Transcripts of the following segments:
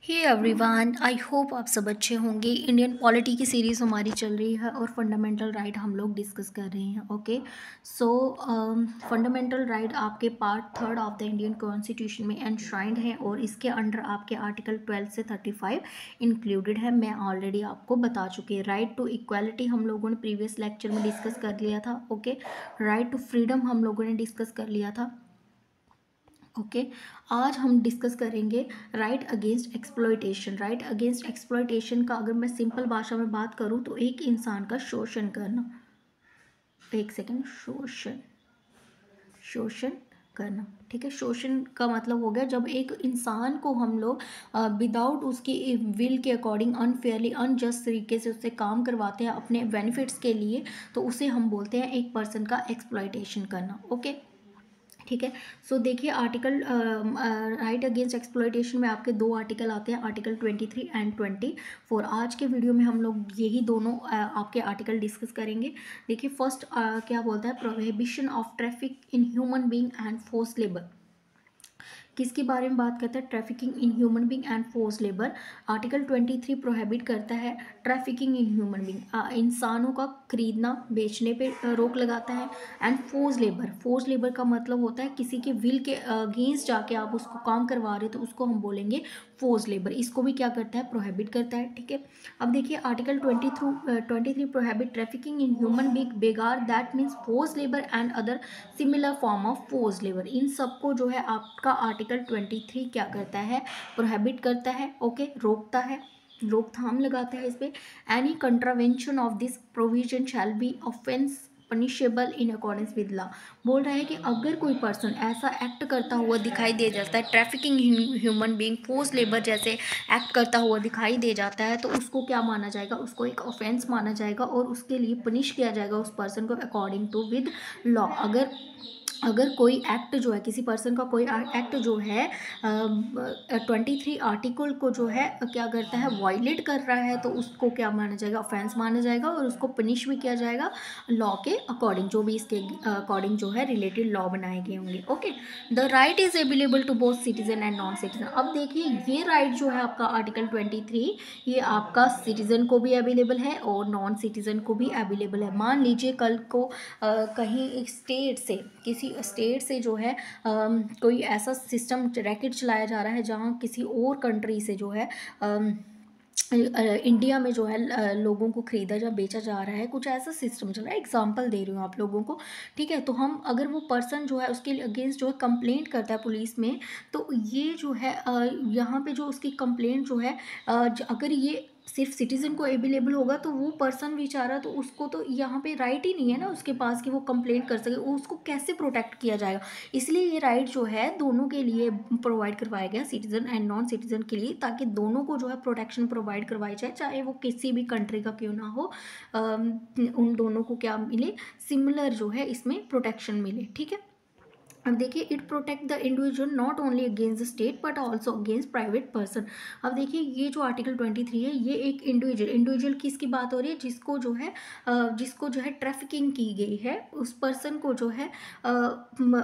Hey everyone, I hope आप सब अच्छे होंगे। इंडियन पॉलिटी की सीरीज़ हमारी चल रही है और फंडामेंटल राइट हम लोग डिस्कस कर रहे हैं। ओके, सो फंडामेंटल राइट आपके part third of the Indian constitution में एनश्राइंड है और इसके अंडर आपके आर्टिकल 12 से 35 इंक्लूडेड है। मैं ऑलरेडी आपको बता चुकी है। राइट टू इक्वालिटी हम लोगों ने प्रीवियस लेक्चर में डिस्कस कर लिया था। ओके, राइट टू फ्रीडम हम लोगों ने डिस्कस कर लिया था। ओके, आज हम डिस्कस करेंगे right against exploitation. Right against exploitation का अगर मैं सिंपल भाषा में बात करूं तो एक इंसान का शोषण करना। एक सेकेंड, शोषण, शोषण करना। ठीक है, शोषण का मतलब हो गया जब एक इंसान को हम लोग विदाउट उसकी विल के अकॉर्डिंग अनफेयरली अनजस्ट तरीके से उससे काम करवाते हैं अपने बेनिफिट्स के लिए, तो उसे हम बोलते हैं एक पर्सन का एक्सप्लॉयटेशन करना। ओके, ठीक है। सो देखिए, आर्टिकल राइट अगेंस्ट एक्सप्लॉयटेशन में आपके दो आर्टिकल आते हैं, आर्टिकल 23 एंड 24। आज के वीडियो में हम लोग यही दोनों आपके आर्टिकल डिस्कस करेंगे। देखिए, फर्स्ट क्या बोलता है, prohibition of traffic in human being and force labour. किसके बारे में बात करता है? Trafficking in human being and force labour. Article 23 prohibit करता है ट्रैफिकिंग इन ह्यूमन बीइंग, इंसानों का खरीदना बेचने पे रोक लगाता है। And force labour, force labour का मतलब होता है किसी के विल के अगेंस्ट जाके आप उसको काम करवा रहे हो तो उसको हम बोलेंगे फोर्स लेबर। इसको भी क्या करता है? प्रोहिबिट करता है। ठीक है, अब देखिए article 23 prohibit trafficking in human being बेगार, that means force labour and other similar form of force labour. इन सबको जो है आपका आर्टिकल 23 क्या करता है? प्रोहिबिट करता है। ओके, रोकता है, रोकथाम लगाता है इस पे। Any contravention of this provision shall be offence punishable in accordance with law. बोल रहा है कि अगर कोई पर्सन ऐसा एक्ट करता हुआ दिखाई दे जाता है, trafficking human being, force labour जैसे एक्ट करता हुआ दिखाई दे जाता है, तो उसको क्या माना जाएगा? उसको एक ऑफेंस माना जाएगा और उसके लिए पनिश किया जाएगा उस पर्सन को अकॉर्डिंग टू विद लॉ। अगर कोई एक्ट जो है, किसी पर्सन का कोई एक्ट जो है 23 आर्टिकल को जो है क्या करता है? वायलेट कर रहा है, तो उसको क्या माना जाएगा? ऑफेंस माना जाएगा और उसको पनिश भी किया जाएगा लॉ के अकॉर्डिंग, जो भी इसके अकॉर्डिंग जो है रिलेटेड लॉ बनाए गए होंगे। Okay, the right is available to both citizen and non citizen. अब देखिए, ये राइट जो है आपका आर्टिकल 23, ये आपका सिटीजन को भी अवेलेबल है और नॉन सिटीजन को भी अवेलेबल है। मान लीजिए कल को कहीं एक स्टेट से, किसी स्टेट से जो है कोई ऐसा सिस्टम रैकेट चलाया जा रहा है जहाँ किसी और कंट्री से जो है इंडिया में जो है लोगों को खरीदा या बेचा जा रहा है, कुछ ऐसा सिस्टम चल रहा है। एग्जांपल दे रही हूँ आप लोगों को। ठीक है, तो हम अगर वो पर्सन जो है उसके अगेंस्ट जो है कंप्लेंट करता है पुलिस में, तो ये जो है यहाँ पे जो उसकी कंप्लेंट जो है अगर ये सिर्फ सिटीजन को अवेलेबल होगा तो वो पर्सन बेचारा, तो उसको तो यहाँ पे राइट ही नहीं है ना उसके पास कि वो कंप्लेंट कर सके, उसको कैसे प्रोटेक्ट किया जाएगा? इसलिए ये राइट जो है दोनों के लिए प्रोवाइड करवाया गया, सिटीजन एंड नॉन सिटीजन के लिए, ताकि दोनों को जो है प्रोटेक्शन प्रोवाइड करवाई जाए, चाहे वो किसी भी कंट्री का क्यों ना हो। उन दोनों को क्या मिले? सिमिलर जो है इसमें प्रोटेक्शन मिले। ठीक है, अब देखिए, it protect the individual not only against the state but also against private person. अब देखिए, ये जो आर्टिकल 23 है, ये एक इंडिविजुअल किसकी बात हो रही है? जिसको जो है ट्रैफिकिंग की गई है, उस पर्सन को जो है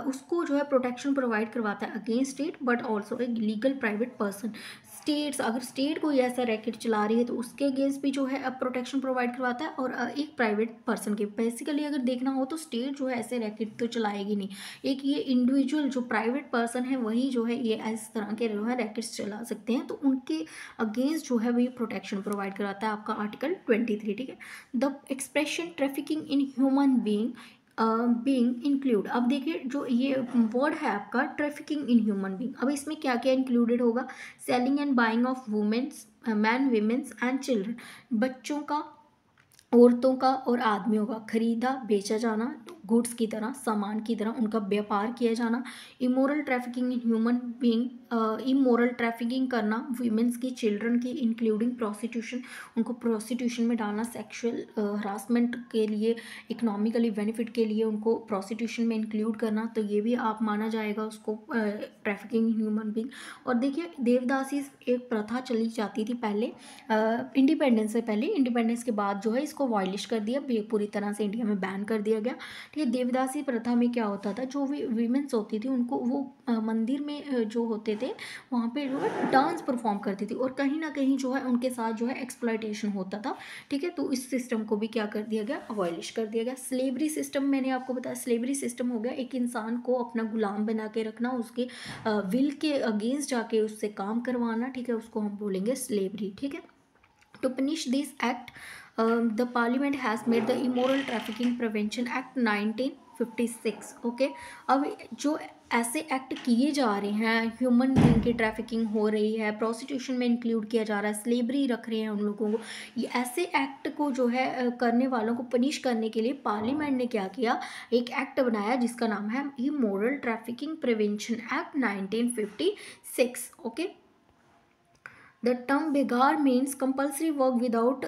उसको जो है प्रोटेक्शन प्रोवाइड करवाता है against state but also a legal private person. States, अगर स्टेट कोई ऐसा रैकेट चला रही है तो उसके अगेंस्ट भी जो है अब प्रोटेक्शन प्रोवाइड करवाता है, और एक प्राइवेट पर्सन के, बेसिकली अगर देखना हो तो स्टेट जो है ऐसे रैकेट तो चलाएगी नहीं, एक ये इंडिविजुअल जो प्राइवेट पर्सन है वही जो है ये इस तरह के जो है रैकेट्स चला सकते हैं, तो उनके अगेंस्ट जो है वही प्रोटेक्शन प्रोवाइड कराता है आपका आर्टिकल 23। ठीक है, the expression trafficking in human being include. अब देखिए, जो ये वर्ड है आपका ट्रैफिकिंग इन ह्यूमन बीइंग, अब इसमें क्या क्या इंक्लूडेड होगा? Selling and buying of womens, man, womens and children. बच्चों का, औरतों का और आदमियों का खरीदा बेचा जाना, गुड्स की तरह, सामान की तरह उनका व्यापार किया जाना। Immoral trafficking in human being, immoral trafficking करना वीमेंस की, चिल्ड्रन की, इंक्लूडिंग प्रोस्टिट्यूशन, उनको प्रोस्टिट्यूशन में डालना, सेक्सुअल हरासमेंट के लिए, इकोनॉमिकली बेनिफिट के लिए उनको प्रोस्टिट्यूशन में इंक्लूड करना, तो ये भी आप माना जाएगा उसको ट्रैफिकिंग इन ह्यूमन बीइंग। और देखिए, देवदासी एक प्रथा चली जाती थी पहले, इंडिपेंडेंस से पहले, इंडिपेंडेंस के बाद जो है इसको वॉयलिश कर दिया, पूरी तरह से इंडिया में बैन कर दिया गया। ठीक ये देवदासी प्रथा में क्या होता था, जो भी वीमेंस होती थी उनको वो मंदिर में जो होते थे वहाँ पे जो है डांस परफॉर्म करती थी, और कहीं ना कहीं जो है उनके साथ जो है एक्सप्लॉयटेशन होता था। ठीक है, तो इस सिस्टम को भी क्या कर दिया गया, अबॉलिश कर दिया गया। स्लेवरी सिस्टम मैंने आपको बताया, स्लेवरी सिस्टम हो गया एक इंसान को अपना गुलाम बना के रखना, उसके विल के अगेंस्ट जाके उससे काम करवाना। ठीक है, उसको हम बोलेंगे स्लेवरी। ठीक है, to punish this act, the parliament has made the immoral trafficking prevention act 1956। Okay, अब जो ऐसे एक्ट किए जा रहे हैं, ह्यूमन बीइंग की ट्रैफिकिंग हो रही है, प्रोस्टिट्यूशन में इंक्लूड किया जा रहा है, स्लेवरी रख रहे हैं उन लोगों को, ये ऐसे एक्ट को जो है करने वालों को पनिश करने के लिए पार्लियामेंट ने क्या किया, एक एक्ट बनाया जिसका नाम है immoral trafficking prevention act 1956। Okay, the term begar means compulsory work without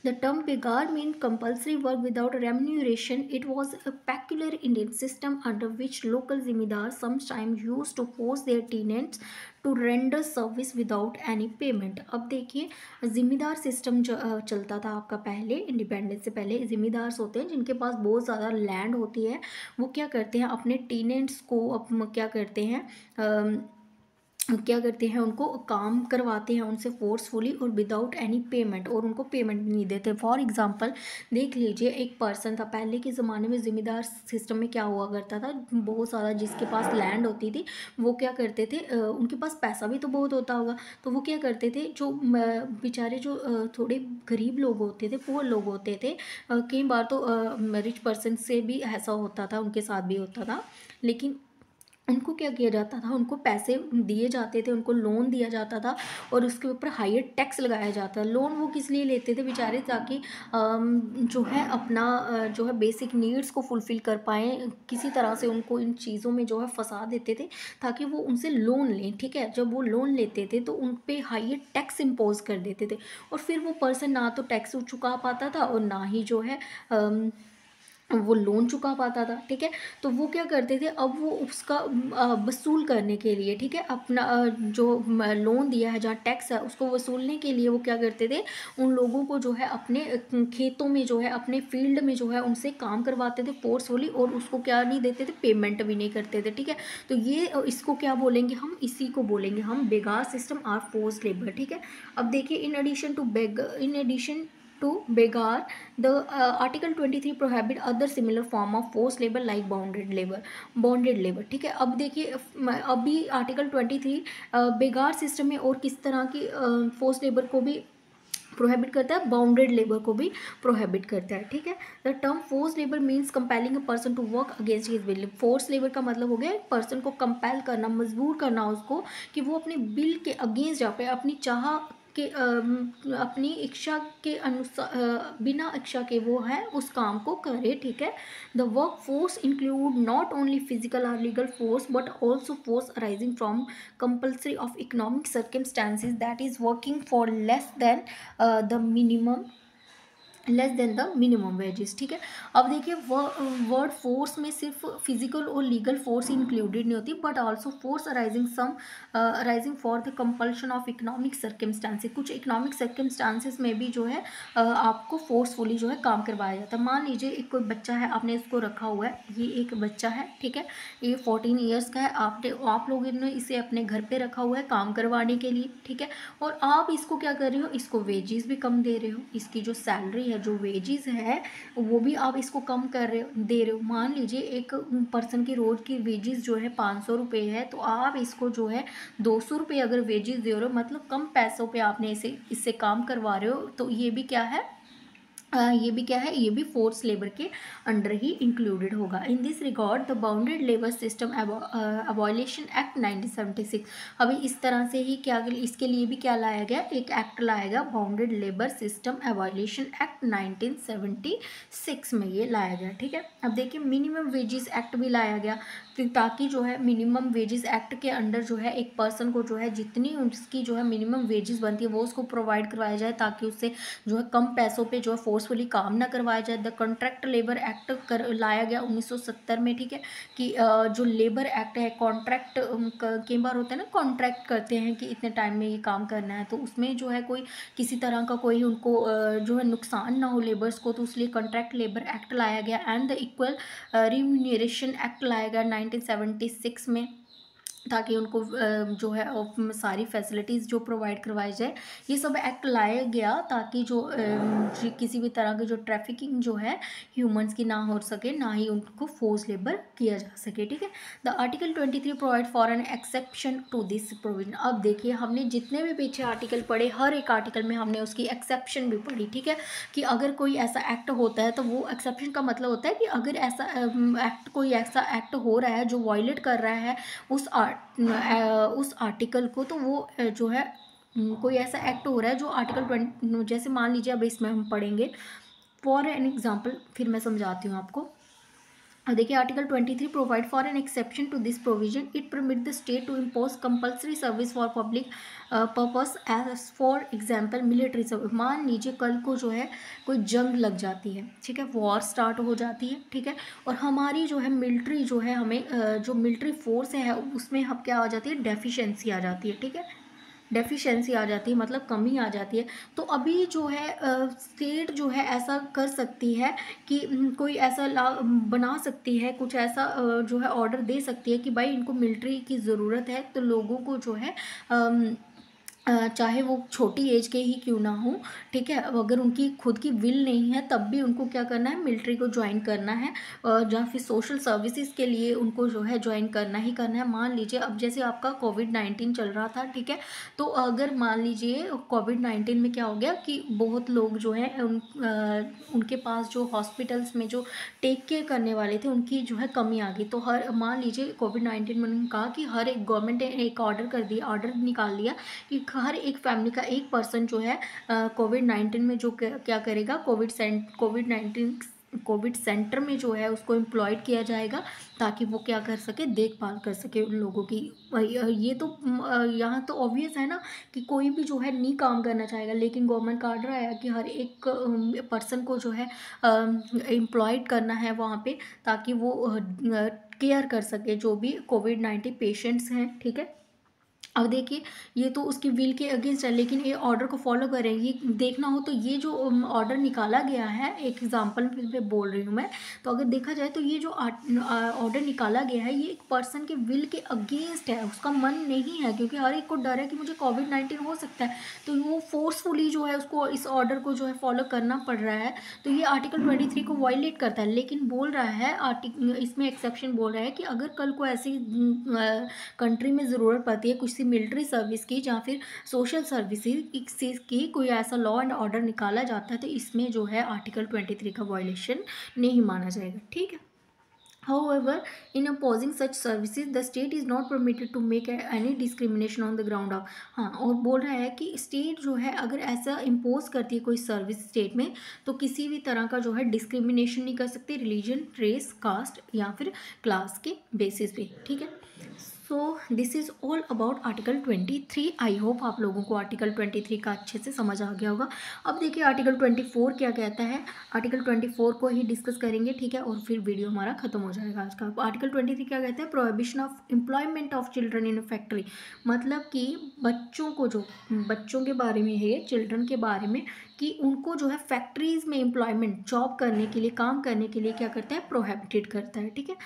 the term begar means compulsory work without remuneration. It was a peculiar Indian system under which local zimidars sometimes used to force their tenants to render service without any payment। अब देखिए, ज़िम्मेदार system जो चलता था आपका पहले, independence से पहले ज़िम्मेदार्स होते हैं जिनके पास बहुत ज़्यादा लैंड होती है, वो क्या करते हैं अपने टेनेंट्स को क्या करते हैं उनको काम करवाते हैं उनसे फोर्सफुली और विदाउट एनी पेमेंट, और उनको पेमेंट भी नहीं देते। फॉर एग्जांपल देख लीजिए, एक पर्सन था पहले के ज़माने में, ज़िम्मेदार सिस्टम में क्या हुआ करता था, बहुत ज़्यादा जिसके पास लैंड होती थी वो क्या करते थे, उनके पास पैसा भी तो बहुत होता होगा, तो वो क्या करते थे, जो बेचारे जो थोड़े गरीब लोग होते थे, पुअर लोग होते थे, कई बार तो रिच पर्सन से भी ऐसा होता था, उनके साथ भी होता था, लेकिन उनको क्या किया जाता था, उनको पैसे दिए जाते थे, उनको लोन दिया जाता था और उसके ऊपर हायर टैक्स लगाया जाता है। लोन वो किस लिए लेते थे बेचारे, ताकि जो है अपना जो है बेसिक नीड्स को फुलफ़िल कर पाएँ, किसी तरह से उनको इन चीज़ों में जो है फंसा देते थे ताकि वो उनसे लोन लें। ठीक है, जब वो लोन लेते थे तो उन पे हायर टैक्स इम्पोज कर देते थे, और फिर वो पर्सन ना तो टैक्स चुका पाता था और ना ही जो है वो लोन चुका पाता था। ठीक है, तो वो क्या करते थे, अब वो उसका वसूल करने के लिए, ठीक है, अपना जो लोन दिया है जहाँ टैक्स है उसको वसूलने के लिए वो क्या करते थे, उन लोगों को जो है अपने खेतों में जो है अपने फील्ड में जो है उनसे काम करवाते थे फोर्सफुली, और उसको क्या नहीं देते थे, पेमेंट भी नहीं करते थे। ठीक है, तो ये इसको क्या बोलेंगे हम, इसी को बोलेंगे हम बेगार सिस्टम और फोर्स लेबर। ठीक है, अब देखिए, in addition to begar, the article 23 prohibit other similar form of forced labor like bonded labor। ठीक है, अब देखिए, अभी आर्टिकल 23 बेगार सिस्टम में और किस तरह की फोर्स लेबर को भी प्रोहिबिट करता है, बाउंडेड लेबर को भी प्रोहिबिट करता है। ठीक है, the term force labour means compelling a person to work against his will. Force labour का मतलब हो गया एक पर्सन को कंपेल करना, मजबूर करना उसको कि वो अपने बिल के अगेंस्ट जा पे, अपनी चाह के अपनी इच्छा के अनुसार, बिना इच्छा के वो है उस काम को करे। ठीक है, the work force include not only physical और legal force but also force arising from compulsory of economic circumstances that is working for less than the minimum wages. ठीक है, अब देखिए, वर्ड फोर्स में सिर्फ फिजिकल और लीगल फोर्स इंक्लूडेड नहीं होती, but also force arising for the compulsion of economic circumstances. कुछ इकोनॉमिक सर्कमस्टांसेस में भी जो है आपको फोर्सफुली जो है काम करवाया जाता है। मान लीजिए एक कोई बच्चा है, आपने इसको रखा हुआ है, ये एक बच्चा है, ठीक है, ये 14 ईयर्स का है, आप लोगों ने इसे अपने घर पे रखा हुआ है काम करवाने के लिए। ठीक है, और आप इसको क्या कर रहे हो, इसको वेजेस भी कम दे रहे हो, इसकी जो सैलरी है, जो वेजेस है वो भी आप इसको कम दे रहे हो। मान लीजिए एक पर्सन की रोज की वेजेस जो है 500 रुपये है, तो आप इसको जो है 200 रुपये अगर वेजेस दे रहे हो, मतलब कम पैसों पे आपने इससे काम करवा रहे हो, तो ये भी क्या है, ये भी फोर्स लेबर के अंडर ही इंक्लूडेड होगा। In this regard the bounded labour system abolition act 1976। अभी इस तरह से ही क्या, इसके लिए भी क्या लाया गया, एक एक्ट लाया गया, bounded labour system abolition act 1976 में ये लाया गया। ठीक है, अब देखिए, मिनिमम वेजेस एक्ट भी लाया गया, ताकि जो है मिनिमम वेजेस एक्ट के अंडर जो है एक पर्सन को जो है जितनी उसकी जो है मिनिमम वेजेस बनती है वो उसको प्रोवाइड करवाया जाए, ताकि उससे जो है कम पैसों पे जो है फोर्स फोर्सफुली काम ना करवाया जाए। द कॉन्ट्रैक्ट लेबर एक्ट कर लाया गया 1970 में, ठीक है, कि जो लेबर एक्ट है, कॉन्ट्रैक्ट कई बार होता है ना, कॉन्ट्रैक्ट करते हैं कि इतने टाइम में ये काम करना है, तो उसमें जो है कोई किसी तरह का कोई उनको जो है नुकसान ना हो लेबर्स को, तो इसलिए कॉन्ट्रैक्ट लेबर एक्ट लाया गया। And the equal remuneration act लाया गया 1976 में, ताकि उनको जो है सारी फैसिलिटीज़ जो प्रोवाइड करवाई जाए। ये सब एक्ट लाया गया ताकि जो किसी भी तरह की जो ट्रैफिकिंग जो है ह्यूमंस की ना हो सके, ना ही उनको फोर्स लेबर किया जा सके, ठीक है। The article 23 provide for an exception to this provision. अब देखिए, हमने जितने भी पीछे आर्टिकल पढ़े, हर एक आर्टिकल में हमने उसकी एक्सेप्शन भी पढ़ी, ठीक है, कि अगर कोई ऐसा एक्ट होता है तो वो एक्सेप्शन का मतलब होता है कि अगर ऐसा एक्ट, कोई ऐसा एक्ट हो रहा है जो वायलेट कर रहा है उस आर्टिकल को, तो वो जो है कोई ऐसा एक्ट हो रहा है जो आर्टिकल 20, जैसे मान लीजिए अब इसमें हम पढ़ेंगे फॉर एन एग्जाम्पल, फिर मैं समझाती हूँ आपको। अब देखिए, article 23 provide for an exception to this provision. It permit the state to impose compulsory service for public purpose, as for example military service. मान लीजिए कल को जो है कोई जंग लग जाती है, ठीक है, वॉर स्टार्ट हो जाती है, ठीक है, और हमारी जो है मिलिट्री जो है, हमें जो मिलिट्री फोर्स है उसमें हम क्या आ जाती है, डेफिशिएंसी आ जाती है, ठीक है, डेफिशिएंसी आ जाती है, मतलब कमी आ जाती है। तो अभी जो है स्टेट जो है ऐसा कर सकती है कि कोई ऐसा बना सकती है, कुछ ऐसा जो है ऑर्डर दे सकती है कि भाई इनको मिलिट्री की ज़रूरत है, तो लोगों को जो है चाहे वो छोटी एज के ही क्यों ना हो, ठीक है, अगर उनकी खुद की विल नहीं है तब भी उनको क्या करना है, मिलिट्री को ज्वाइन करना है, या फिर सोशल सर्विसेज के लिए उनको जो है ज्वाइन करना ही करना है। मान लीजिए अब जैसे आपका कोविड-19 चल रहा था, ठीक है, तो अगर मान लीजिए कोविड-19 में क्या हो गया कि बहुत लोग जो है उनके पास जो हॉस्पिटल्स में जो टेक केयर करने वाले थे उनकी जो है कमी आ गई, तो हर मान लीजिए कोविड-19 में उन्होंने कहा कि हर एक गवर्नमेंट ने एक ऑर्डर निकाल लिया कि हर एक फैमिली का एक पर्सन जो है कोविड-19 में जो क्या करेगा, कोविड सेंटर में जो है उसको एम्प्लॉयड किया जाएगा, ताकि वो क्या कर सके, देखभाल कर सके उन लोगों की। ये तो यहाँ तो ऑब्वियस है ना कि कोई भी जो है नहीं काम करना चाहेगा, लेकिन गवर्नमेंट का ऑर्डर आया कि हर एक पर्सन को जो है एम्प्लॉयड करना है वहाँ पे, ताकि वो केयर कर सके जो भी कोविड-19 पेशेंट्स हैं, ठीक है। अब देखिए, ये तो उसकी विल के अगेंस्ट है, लेकिन ये ऑर्डर को फॉलो करेंगी। देखना हो तो ये जो ऑर्डर निकाला गया है, एक एग्जांपल पे बोल रही हूँ मैं, तो अगर देखा जाए तो ये जो ऑर्डर निकाला गया है ये एक पर्सन के विल के अगेंस्ट है, उसका मन नहीं है, क्योंकि हर एक को डर है कि मुझे कोविड-19 हो सकता है, तो वो फोर्सफुली जो है उसको इस ऑर्डर को जो है फॉलो करना पड़ रहा है। तो ये आर्टिकल 23 को वायलेट करता है, लेकिन बोल रहा है इसमें एक्सेप्शन बोल रहा है कि अगर कल को ऐसी कंट्री में ज़रूरत पड़ती है कुछ मिलिट्री सर्विस की या फिर सोशल सर्विसेज की, कोई ऐसा लॉ एंड ऑर्डर निकाला जाता है, तो इसमें जो है आर्टिकल 23 का वायलेशन नहीं माना जाएगा, ठीक है। However, in opposing such services, the state is not permitted to make any discrimination on the ground of। हाँ, और बोल रहा है कि स्टेट जो है अगर ऐसा इम्पोज करती है कोई सर्विस स्टेट में, तो किसी भी तरह का जो है डिस्क्रिमिनेशन नहीं कर सकती रिलीजन, रेस, कास्ट या फिर क्लास के बेसिस पे, ठीक है। So this is all about article 23। I hope आप लोगों को आर्टिकल 23 का अच्छे से समझ आ गया होगा। अब देखिए आर्टिकल 24 क्या कहता है, आर्टिकल 24 को ही डिस्कस करेंगे, ठीक है, और फिर वीडियो हमारा खत्म हो जाएगा आज का। आर्टिकल 23 क्या कहता है, prohibition of employment of children in factory. मतलब कि बच्चों को, जो बच्चों के बारे में है, चिल्ड्रन के बारे में, कि उनको जो है फैक्ट्रीज़ में एम्प्लॉयमेंट, जॉब करने के लिए, काम करने के लिए क्या करता है, प्रोहिबिटेड करता है, ठीक है।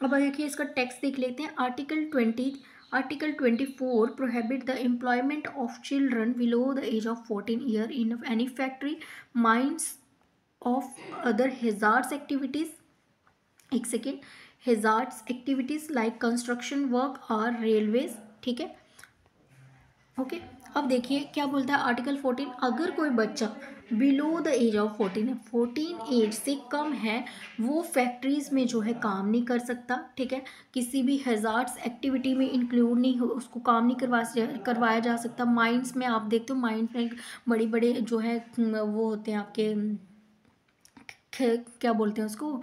अब देखिए इसका टेक्स्ट देख लेते हैं। Article 24 prohibit the employment of children below the age of 14 year in any factory, mines of other hazards activities, एक second, hazards activities like construction work और रेलवेज, ठीक है, ओके। अब देखिए क्या बोलता है आर्टिकल 14, अगर कोई बच्चा बिलो द एज ऑफ 14 है, 14 एज से कम है, वो फैक्ट्रीज में जो है काम नहीं कर सकता, ठीक है, किसी भी हैजार्ड्स एक्टिविटी में इंक्लूड नहीं हो, उसको काम नहीं करवाया जा सकता। माइंस में आप देखते हो, माइंस में बड़ी बड़े जो है वो होते हैं आपके, क्या बोलते हैं उसको,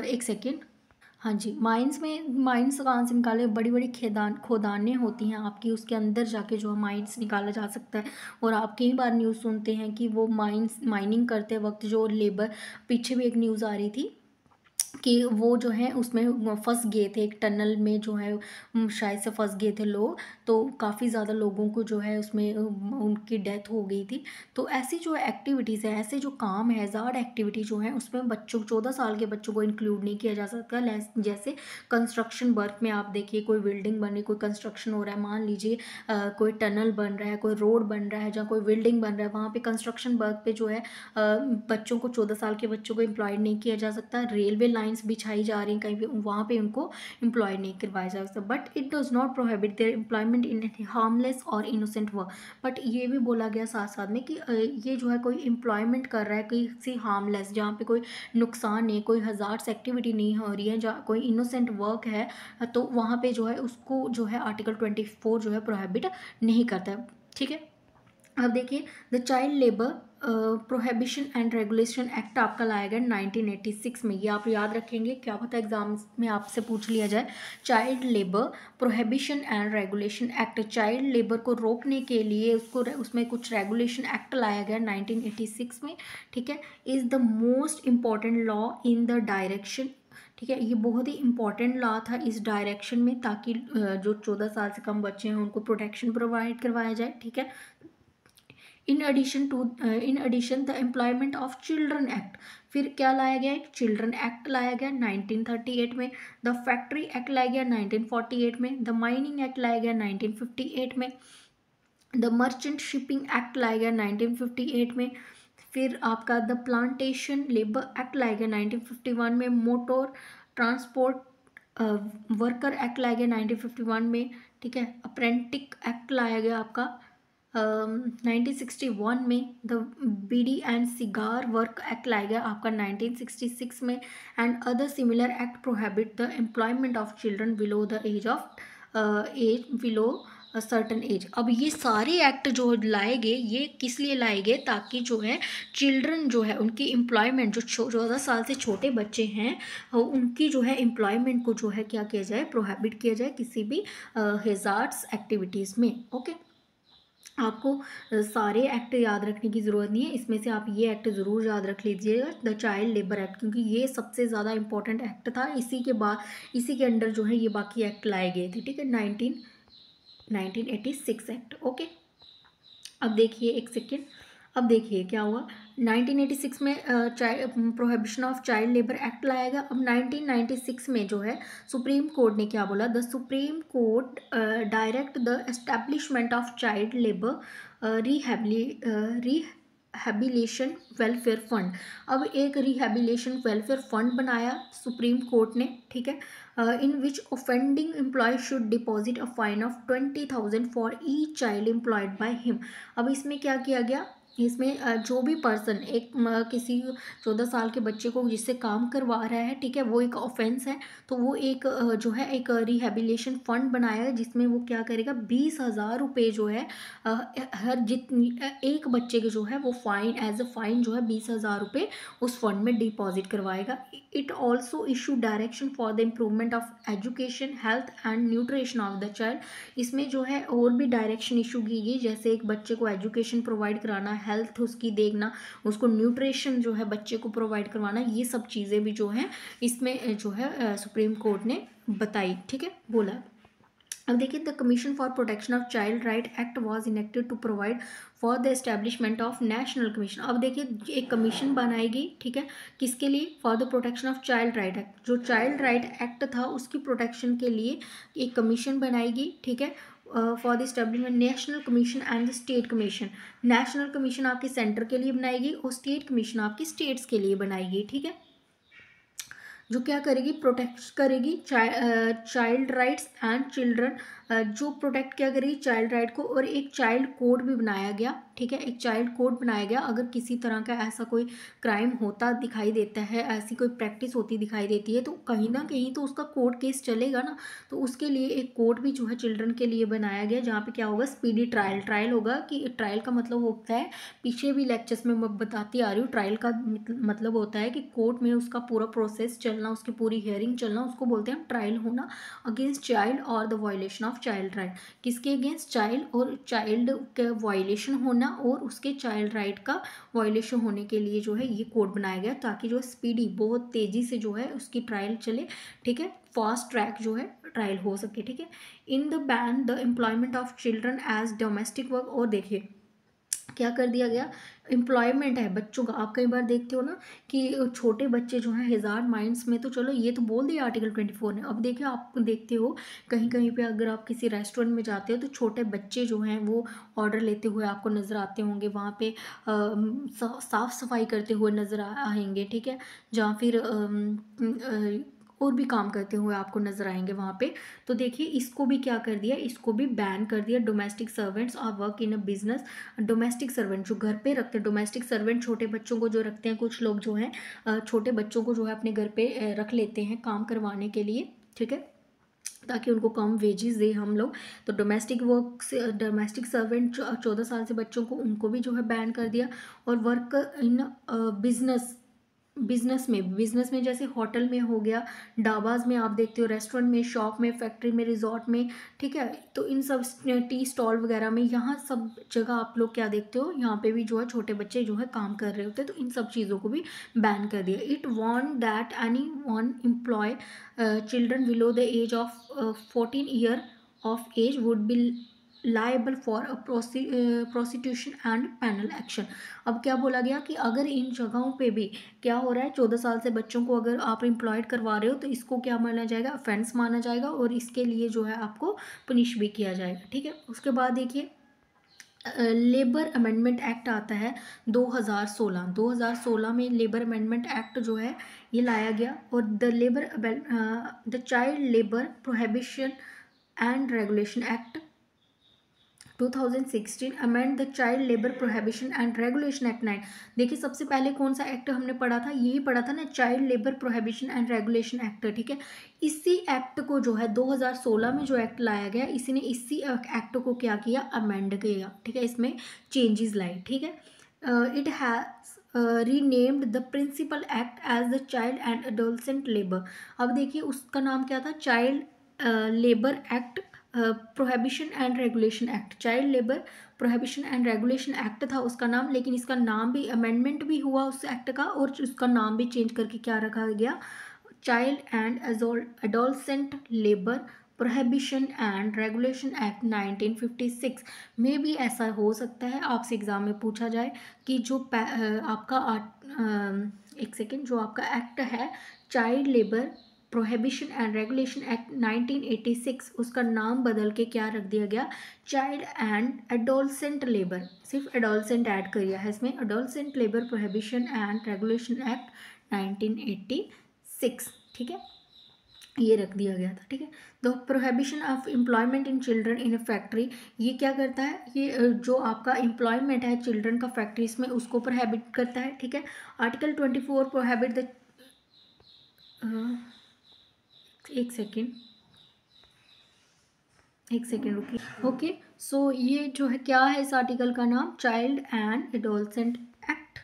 एक सेकेंड, हाँ जी, माइंस कहाँ से निकाले, बड़ी बड़ी खोदानें होती हैं आपकी, उसके अंदर जाके जो है माइंस निकाला जा सकता है। और आप कई बार न्यूज़ सुनते हैं कि वो माइनिंग करते वक्त जो लेबर, पीछे भी एक न्यूज़ आ रही थी कि वो जो है उसमें फंस गए थे, एक टनल में जो है शायद से फंस गए थे लोग, तो काफ़ी ज़्यादा लोगों को जो है उसमें उनकी डेथ हो गई थी। तो ऐसी जो एक्टिविटीज़ है, ऐसे जो काम है, ज़्यादा एक्टिविटी जो है उसमें बच्चों, 14 साल के बच्चों को इंक्लूड नहीं किया जा सकता। जैसे कंस्ट्रक्शन वर्क में आप देखिए, कोई बिल्डिंग बन रही, कोई कंस्ट्रक्शन हो रहा है, मान लीजिए कोई टनल बन रहा है, कोई रोड बन रहा है, जहाँ कोई बिल्डिंग बन रहा है, वहाँ पे कंस्ट्रक्शन वर्क पे जो है बच्चों को, 14 साल के बच्चों को एम्प्लॉयड नहीं किया जा सकता। रेलवे लाइंस बिछाई जा रही हैं कहीं पे, वहाँ पे उनको एम्प्लॉय नहीं करवाया जा सकता। But it does not prohibit there employment in harmless और इनोसेंट वर्क। बट ये भी बोला गया साथ साथ में कि ये जो है कोई एम्प्लॉयमेंट कर रहा है किसी हार्मलेस, जहाँ पे कोई नुकसान नहीं, कोई हज़ार्ड्स एक्टिविटी नहीं हो रही है, जहाँ कोई इनोसेंट वर्क है, तो वहाँ पे जो है उसको जो है आर्टिकल 24 जो है प्रोहिबिट नहीं करता है। ठीक है, अब देखिए, the child labour prohibition and regulation act आपका लाया गया 1986 में। ये आप याद रखेंगे, क्या पता एग्जाम्स में आपसे पूछ लिया जाए। Child labour prohibition and regulation act, child labour को रोकने के लिए उसमें कुछ रेगुलेशन एक्ट लाया गया 1986 में। ठीक है, is the most important law in the direction. ठीक है, ये बहुत ही इंपॉर्टेंट लॉ था इस डायरेक्शन में, ताकि जो 14 साल से कम बच्चे हैं उनको प्रोटेक्शन प्रोवाइड करवाया जाए। ठीक है, in addition the employment of children act, फिर क्या लाया गया, एक चिल्ड्रन एक्ट लाया गया 1938 में। द फैक्ट्री एक्ट लाया गया 1948 में। द माइनिंग एक्ट लाया गया 1958 में। द मर्चेंट शिपिंग एक्ट लाया गया 1958 में। फिर आपका द प्लांटेशन लेबर एक्ट लाया गया 1951 में। मोटर ट्रांसपोर्ट वर्कर एक्ट लाया गया 1951 में। ठीक है, अप्रेंटिक एक्ट लाया गया आपका 1961 में। The beedi and cigar work act लाया गया आपका 1966 में। And other similar act prohibit the employment of children below the age below certain age. अब ये सारे एक्ट जो लाए गए, ये किस लिए लाए गए, ताकि जो है चिल्ड्रन जो है उनकी एम्प्लॉयमेंट, जो 14 साल से छोटे बच्चे हैं उनकी जो है एम्प्लॉयमेंट को जो है क्या किया जाए, प्रोहिबिट किया जाए किसी भी हेजार्ड्स एक्टिविटीज़ में। ओके, आपको सारे एक्ट याद रखने की ज़रूरत नहीं है, इसमें से आप ये एक्ट ज़रूर याद रख लीजिएगा, द चाइल्ड लेबर एक्ट, क्योंकि ये सबसे ज़्यादा इंपॉर्टेंट एक्ट था। इसी के बाद, इसी के अंडर जो है ये बाकी एक्ट लाए गए थे। ठीक है, 1986 एक्ट। ओके, अब देखिए एक सेकेंड, अब देखिए क्या हुआ। 1986 में prohibition of child labour act लाया गया। अब 1996 में जो है सुप्रीम कोर्ट ने क्या बोला, the Supreme Court direct the establishment of child labour rehabilitation welfare fund. अब एक रिहेबिलिटेशन वेलफेयर फंड बनाया सुप्रीम कोर्ट ने। ठीक है, in which offending employ should deposit a fine of 20,000 for each child employed by him. अब इसमें क्या किया गया, इसमें जो भी पर्सन किसी 14 साल के बच्चे को जिससे काम करवा रहा है, ठीक है, वो एक ऑफेंस है, तो वो एक जो है एक रिहेबिलिटेशन फंड बनाया है, जिसमें वो क्या करेगा, 20,000 रुपये जो है हर जितनी एक बच्चे के जो है वो फाइन, एज अ फाइन जो है 20,000 रुपये उस फंड में डिपॉजिट करवाएगा। It also issue direction for the improvement of education, health and nutrition of the child. इसमें जो है और भी डायरेक्शन इशू की गई, जैसे एक बच्चे को एजुकेशन प्रोवाइड कराना, हेल्थ उसकी देखना, उसको न्यूट्रिशन जो है बच्चे को प्रोवाइड करवाना, ये सब चीज़ें भी जो है इसमें जो है सुप्रीम कोर्ट ने बताई। ठीक है, बोला। अब देखिए, the commission for protection of child right act was enacted to provide for the establishment of national commission. अब देखिए, एक कमीशन बनाएगी, ठीक है, किसके लिए, for the protection of child right act, जो चाइल्ड राइट एक्ट था उसकी प्रोटेक्शन के लिए एक कमीशन बनाएगी। ठीक है, for the establishment national commission and the state commission. National commission आपके सेंटर के लिए बनाएगी और स्टेट कमीशन आपकी स्टेट्स के लिए बनाएगी। ठीक है, जो क्या करेगी, प्रोटेक्ट करेगी चाइल्ड राइट्स एंड चिल्ड्रन, जो प्रोटेक्ट क्या करेगी, चाइल्ड राइट को। और एक चाइल्ड कोड भी बनाया गया, ठीक है, एक चाइल्ड कोड बनाया गया। अगर किसी तरह का ऐसा कोई क्राइम होता दिखाई देता है, ऐसी कोई प्रैक्टिस होती दिखाई देती है, तो कहीं ना कहीं तो उसका कोर्ट केस चलेगा ना। तो उसके लिए एक कोर्ट भी जो है चिल्ड्रन के लिए बनाया गया, जहाँ पे क्या होगा, स्पीडी ट्रायल। ट्रायल होगा कि ट्रायल का मतलब होता है, पीछे भी लेक्चर्स में मैं बताती आ रही हूँ, ट्रायल का मतलब होता है कि कोर्ट में उसका पूरा प्रोसेस चलना, उसकी पूरी हियरिंग चलना, उसको बोलते हैं हम ट्रायल होना, अगेंस्ट चाइल्ड और the violation of child right. किसके अगेंस्ट, चाइल्ड, और चाइल्ड का वायलेशन होना और उसके चाइल्ड राइट का वायलेशन होने के लिए जो है ये कोड बनाया गया, ताकि जो स्पीडी, बहुत तेज़ी से जो है उसकी ट्रायल चले, ठीक है, फास्ट ट्रैक जो है ट्रायल हो सके, ठीक है। In the ban the employment of children as domestic work, और देखिए क्या कर दिया गया, एम्प्लॉयमेंट है बच्चों का। आप कई बार देखते हो ना कि छोटे बच्चे जो हैं हिजार्ड माइंड्स में, तो चलो ये तो बोल दिया आर्टिकल 24 ने। अब देखिए आप देखते हो कहीं कहीं पे अगर आप किसी रेस्टोरेंट में जाते हो तो छोटे बच्चे जो हैं वो ऑर्डर लेते हुए आपको नज़र आते होंगे, वहाँ पे साफ सफाई करते हुए नज़र आएंगे, ठीक है, जहाँ फिर और भी काम करते हुए आपको नजर आएंगे वहाँ पे। तो देखिए इसको भी क्या कर दिया, इसको भी बैन कर दिया। Domestic servants are work in a business, domestic servant जो घर पे रखते हैं, डोमेस्टिक सर्वेंट छोटे बच्चों को जो रखते हैं, कुछ लोग जो हैं छोटे बच्चों को जो है अपने घर पे रख लेते हैं काम करवाने के लिए, ठीक है, ताकि उनको कम वेजेस दे हम लोग। तो डोमेस्टिक वर्क से डोमेस्टिक सर्वेंट 14 साल से बच्चों को, उनको भी जो है बैन कर दिया। और वर्क इन बिजनेस, बिजनेस में जैसे होटल में हो गया, ढाबाज में आप देखते हो, रेस्टोरेंट में, शॉप में, फैक्ट्री में, रिजॉर्ट में, ठीक है, तो इन सब टी स्टॉल वगैरह में, यहाँ सब जगह आप लोग क्या देखते हो, यहाँ पे भी जो है छोटे बच्चे जो है काम कर रहे होते हैं, तो इन सब चीज़ों को भी बैन कर दिया। It want that any one employ children below the age of 14 year of age would be liable for a prosecution and penal action. अब क्या बोला गया कि अगर इन जगहों पे भी क्या हो रहा है, 14 साल से बच्चों को अगर आप एम्प्लॉयड करवा रहे हो तो इसको क्या माना जाएगा, ऑफेंस माना जाएगा, और इसके लिए जो है आपको पनिश भी किया जाएगा, ठीक है। उसके बाद देखिए लेबर अमेंडमेंट एक्ट आता है 2016 में लेबर अमेंडमेंट एक्ट जो है ये लाया गया। और the child labour prohibition and regulation act 2016 amend the child labour prohibition and regulation act 9। देखिए सबसे पहले कौन सा एक्ट हमने पढ़ा था, यही पढ़ा था ना, child labour prohibition and regulation act, ठीक है। इसी एक्ट को जो है 2016 में जो एक्ट लाया गया, इसी ने इसी एक्ट को क्या किया, अमेंड किया, ठीक है, इसमें चेंजेस लाए, ठीक है। It has renamed the principal act as the child and adolescent labour. अब देखिए उसका नाम क्या था, child labour act prohibition and regulation act, child labour prohibition and regulation act था उसका नाम, लेकिन इसका नाम भी अमेंडमेंट भी हुआ उस एक्ट का, और उसका नाम भी चेंज करके क्या रखा गया, child and adolescent labour prohibition and regulation act 1956 में भी ऐसा हो सकता है आपसे एग्जाम में पूछा जाए कि जो आपका एक सेकेंड, जो आपका एक्ट है child labour prohibition and regulation act 1986, उसका नाम बदल के क्या रख दिया गया, चाइल्ड एंड एडोलसेंट लेबर, सिर्फ एडोलसेंट ऐड किया है इसमें, adolescent labour prohibition and regulation act 1986, ठीक है, ये रख दिया गया था, ठीक है। The prohibition of employment in children in a factory, ये क्या करता है, ये जो आपका एम्प्लॉयमेंट है चिल्ड्रन का फैक्ट्रीज में, उसको प्रोहिबिट करता है, ठीक है। आर्टिकल 24 प्रोहिबिट द एक सेकेंड रुकिए, ओके। सो ये जो है क्या है, इस आर्टिकल का नाम child and adolescent act,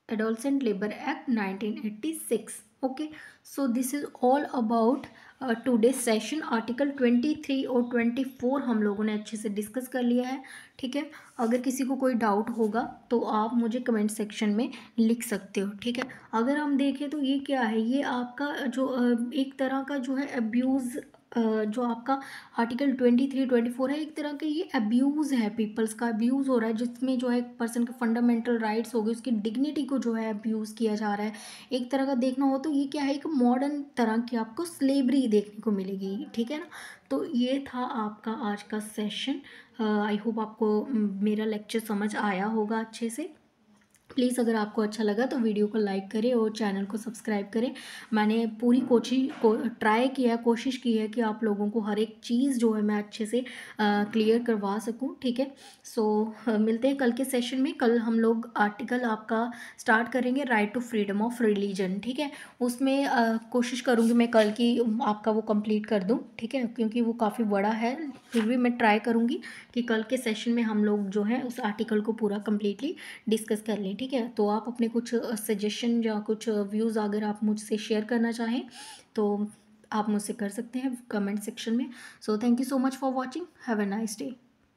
adolescent labour act 1986, okay. So this is all about today session. Article 23 और 24 हम लोगों ने अच्छे से डिस्कस कर लिया है, ठीक है। अगर किसी को कोई डाउट होगा तो आप मुझे कमेंट सेक्शन में लिख सकते हो, ठीक है। अगर हम देखें तो ये क्या है, ये आपका जो एक तरह का जो है अब्यूज़, जो आपका आर्टिकल 23 24 है, एक तरह का ये अब्यूज़ है, पीपल्स का अब्यूज़ हो रहा है, जिसमें जो है एक पर्सन के फंडामेंटल राइट्स हो गए, उसकी डिग्निटी को जो है अब्यूज़ किया जा रहा है। एक तरह का देखना हो तो ये क्या है, एक मॉडर्न तरह की आपको स्लेवरी देखने को मिलेगी, ठीक है ना। तो ये था आपका आज का सेशन। आई होप आपको मेरा लेक्चर समझ आया होगा अच्छे से। प्लीज़ अगर आपको अच्छा लगा तो वीडियो को लाइक करें और चैनल को सब्सक्राइब करें। मैंने पूरी ट्राई किया है, कोशिश की है कि आप लोगों को हर एक चीज़ जो है मैं अच्छे से क्लियर करवा सकूं, ठीक है। सो मिलते हैं कल के सेशन में। कल हम लोग आर्टिकल आपका स्टार्ट करेंगे, right to freedom of religion, ठीक है। उसमें कोशिश करूँगी मैं कल की आपका वो कंप्लीट कर दूँ, ठीक है, क्योंकि वो काफ़ी बड़ा है। फिर भी मैं ट्राई करूँगी कि कल के सेशन में हम लोग जो है उस आर्टिकल को पूरा कम्प्लीटली डिस्कस कर लें, ठीक है। तो आप अपने कुछ सजेशन या कुछ व्यूज़ अगर आप मुझसे शेयर करना चाहें तो आप मुझसे कर सकते हैं कमेंट सेक्शन में। So thank you so much for watching, have a nice day.